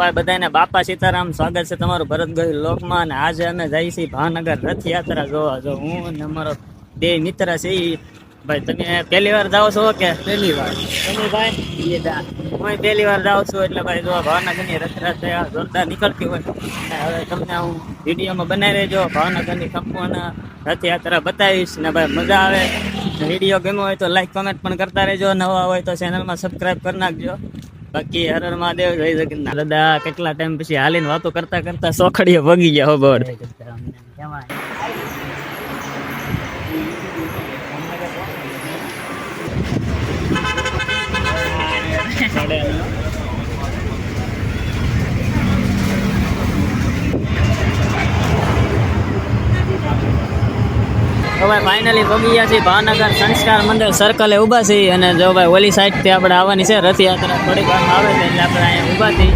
ભાઈ બધાને બાપા સીતારામ, સ્વાગત છે તમારું ભરત ગોહિલ લોકમાં. અને આજે અમે જઈએ છીએ ભાવનગર રથયાત્રા જોવા. જો હું અને અમારો બે મિત્ર છે ઈ. ભાઈ તમે પહેલી વાર જાઓ છો કે પહેલી વાર? તમે ભાઈ હું પહેલી વાર જાઉં છું. એટલે ભાઈ જો ભાવનગરની રથયાત્રા જોરદાર નીકળતી હોય. હવે તમને હું વિડીયોમાં બનાવી રહેજો, ભાવનગરની સંપૂર્ણ રથયાત્રા બતાવીશ ને ભાઈ મજા આવે. વિડીયો ગમ્યો હોય તો લાઈક કમેન્ટ પણ કરતા રહેજો, નવા હોય તો ચેનલમાં સબસ્ક્રાઈબ કરી નાખજો. બાકી હર હર મહાદેવ, જય જગન્નાથ. દાદા કેટલા ટાઈમ પછી હાલીને વાતો કરતા કરતા સોખડીએ ભગી ગયા હો બળ. તો ભાઈ ફાઇનલી પગી ગયા છે ભાવનગર સંસ્કાર મંદિર સર્કલે ઊભા છે. અને જો ભાઈ ઓલી સાઈડ થી આપણે આવવાની છે રથયાત્રા, થોડીક વારમાં આવે છે એટલે આપણે અહીંયા ઊભા છીએ.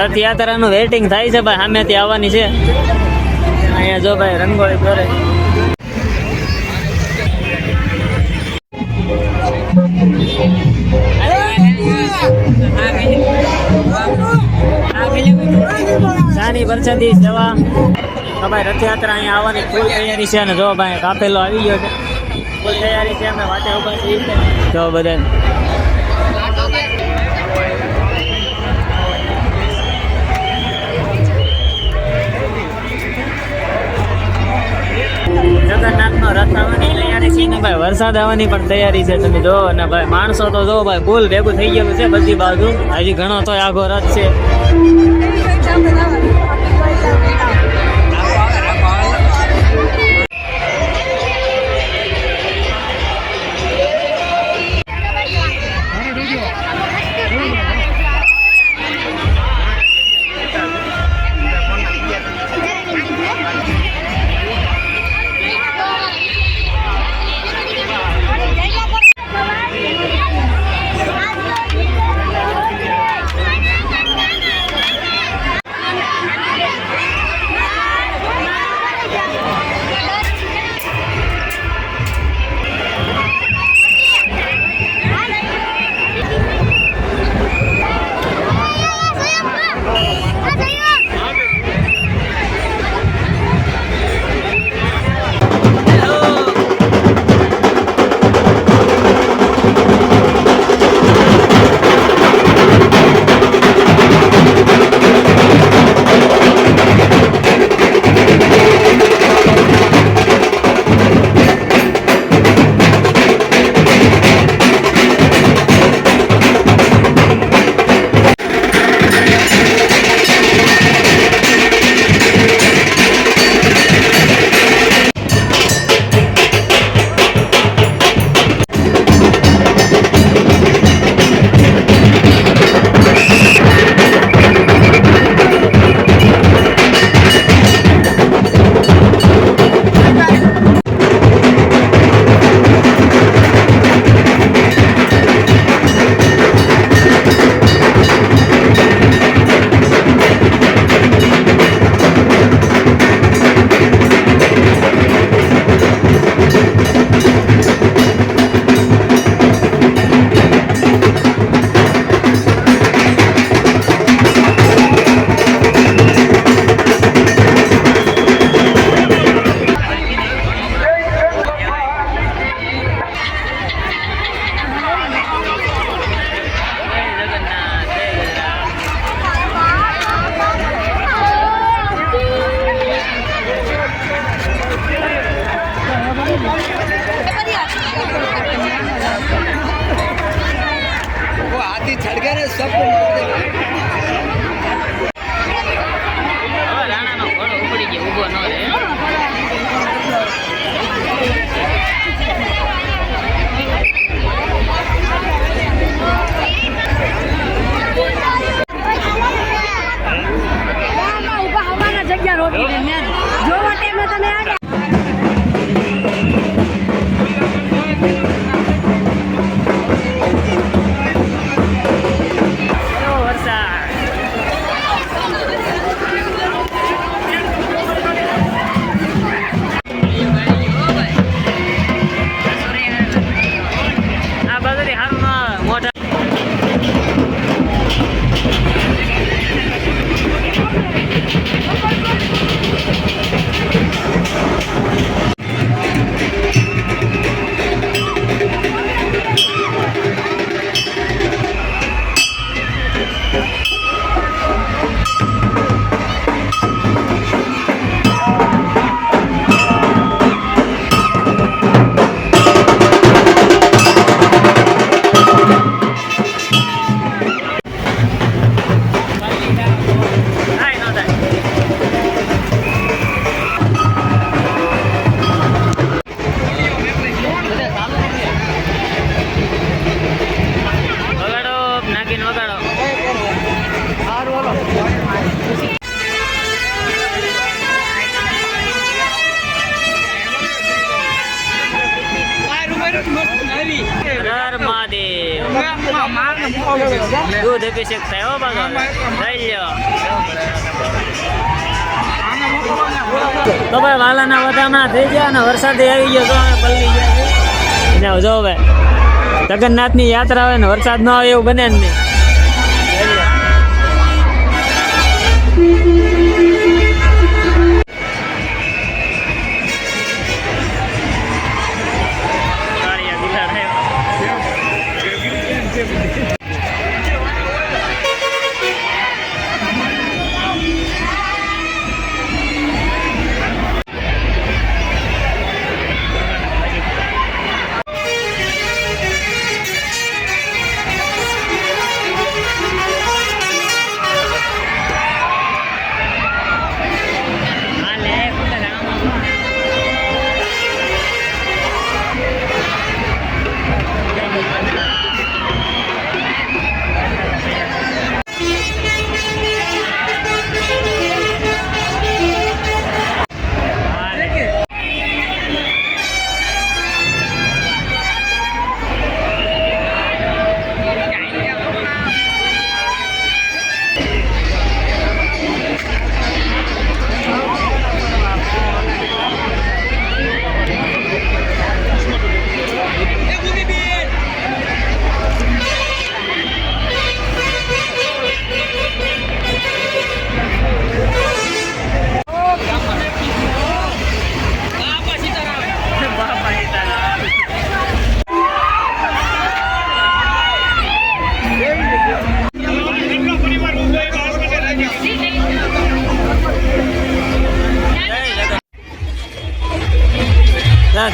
રથયાત્રાનું વેઇટિંગ થાય છે ભાઈ, સામેથી આવવાની છે. અહીંયા જો ભાઈ રંગોળી દોરે. સાની વરસાદી સેવા. તો ભાઈ રથયાત્રા અહીંયા આવવાની ફૂલ તૈયારી છે. અને જો ભાઈ કાફેલો આવી ગયો છે, ફૂલ તૈયારી છે. અમે વાટે ઉભા છીએ જો બધા. જગન્નાથનો રથ આવવાની તૈયારી છે ને ભાઈ, વરસાદ આવવાની પણ તૈયારી છે. તમે જો ને ભાઈ માણસો તો જો ભાઈ ફૂલ ભેગું થઈ ગયેલું છે બધી બાજુ. હજી ઘણો તો આગો રથ છે. દૂધ અભિષેક થાય હો બાબા લઈ લ્યો તો ભાઈ વાલાના વધામણા થઈ ગયા ને વરસાદ આવી ગયો તો અમે પલળી ગયા જો ભાઈ જગન્નાથની યાત્રા આવે ને વરસાદ ન આવે એવું બને જ નહીં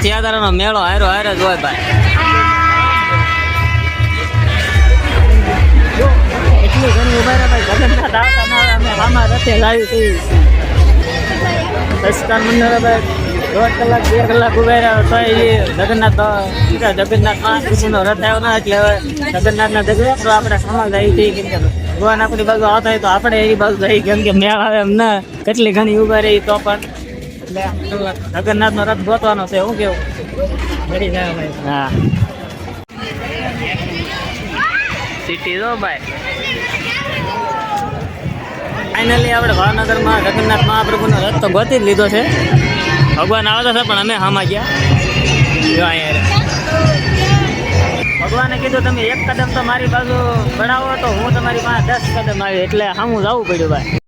થિયાદારાનો મેળો હારો હારે જ હોય ભાઈ એટલી ઘણી ઉભા રહ્યા ભાઈ જગન્નાથ આવતા ના આવે અમે આમાં રથે લાવી હતી દસકાન મંડળ ભાઈ 1.5 કલાક 2 કલાક ઉભા રહ્યા તો એ જગન્નાથ મહાકૃષ્ણનો રથ આવ્યો ના એટલે હવે જગન્નાથના જગત આપણે સામાલ આવી હતી કેમ કે ભગવાન આપણી બાજુ આવતા હોય તો આપણે એની બાજુ જઈ કેમ કે મેળ આવે એમ ના કેટલી ઘણી ઉભા રહી તો પણ જગન્નાથ નો રથ ગોતવાનો છે હું કેવું હા સિટી જો ભાઈ ફાઇનલી આપણે ભાવનગરમાં જગન્નાથ મહાપ્રભુનો રથ તો ગોતી જ લીધો છે ભગવાન આવતા છે પણ અમે હામાં ગયા ભગવાને કીધું તમે 1 કદમ તો મારી બાજુ ભણાવો તો હું તમારી પાસે 10 કદમ આવી એટલે સામું જવું પડ્યું ભાઈ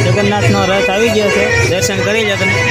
જગન્નાથનો રથ આવી ગયો છે દર્શન કરી લો તમે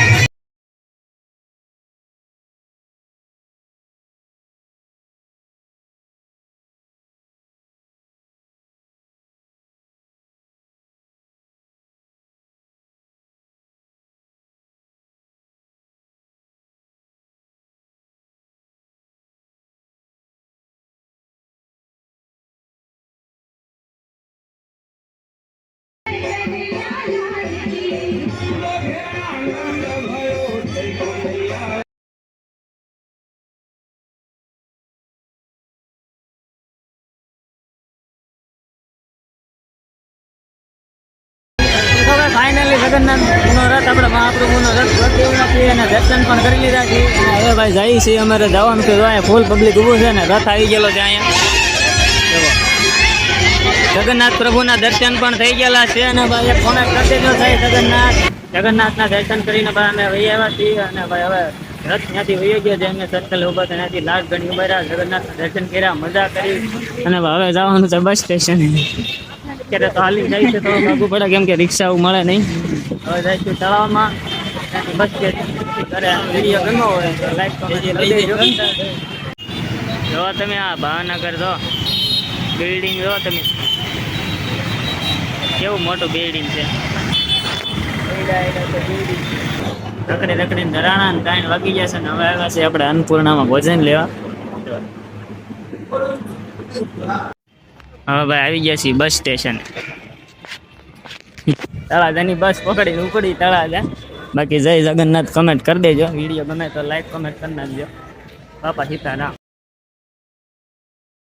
ફાઇનલી જગન્નાથનો રથ આપણે મહાપ્રભુનો રથ ગોઠવ્યો નથી અને દર્શન પણ કરી લીધા છે અને હવે ભાઈ જઈએ છીએ અમારે જવાનું કે અહીંયા ફૂલ પબ્લિક ઊભું છે ને રથ આવી ગયેલો છે અહીંયા જગન્નાથ પ્રભુના દર્શન પણ થઈ ગયેલા છે અને ભાઈ કોમેન્ટ કરી દેજો થાય જગન્નાથના દર્શન કરીને ભાઈ અમે વહી આવ્યા છીએ અને ભાઈ હવે રથ ત્યાંથી વહી ગયો છે. એમને સર્કલ ઉભા થયા ત્યાંથી લાખ ગણી ઉભા રહ્યા, જગન્નાથ દર્શન કર્યા, મજા કરી અને હવે જવાનું છે બસ સ્ટેશન. અત્યારે તો હાલી જાય છે, થોડું ભાગવું પડે કેમ કે રિક્ષા મળે નહીં. હવે જાય છે તળાવમાં, ત્યાંથી બસ સ્ટેશન કરે. વિડીયો ગમ્યો હોય તો લાઈક કરી દેજો. જો તમે આ ભાવનગર જો બિલ્ડિંગ જો તમે, કેવું મોટું બિલ્ડિંગ છે. રખડી રખડીને ધરાણા ને 3 વાગી ગયા છે ને હવે આવ્યા છે આપણે અન્નપૂર્ણામાં ભોજન લેવા. હવે ભાઈ આવી ગયા છીએ બસ સ્ટેશન. તળાજાની બસ પકડીને ઉપડી તળાજા. બાકી જય જગન્નાથ કમેન્ટ કરી દેજો. વિડીયો ગમે તો લાઈક કમેન્ટ કરી નાખજો. બાપા સીતારામ.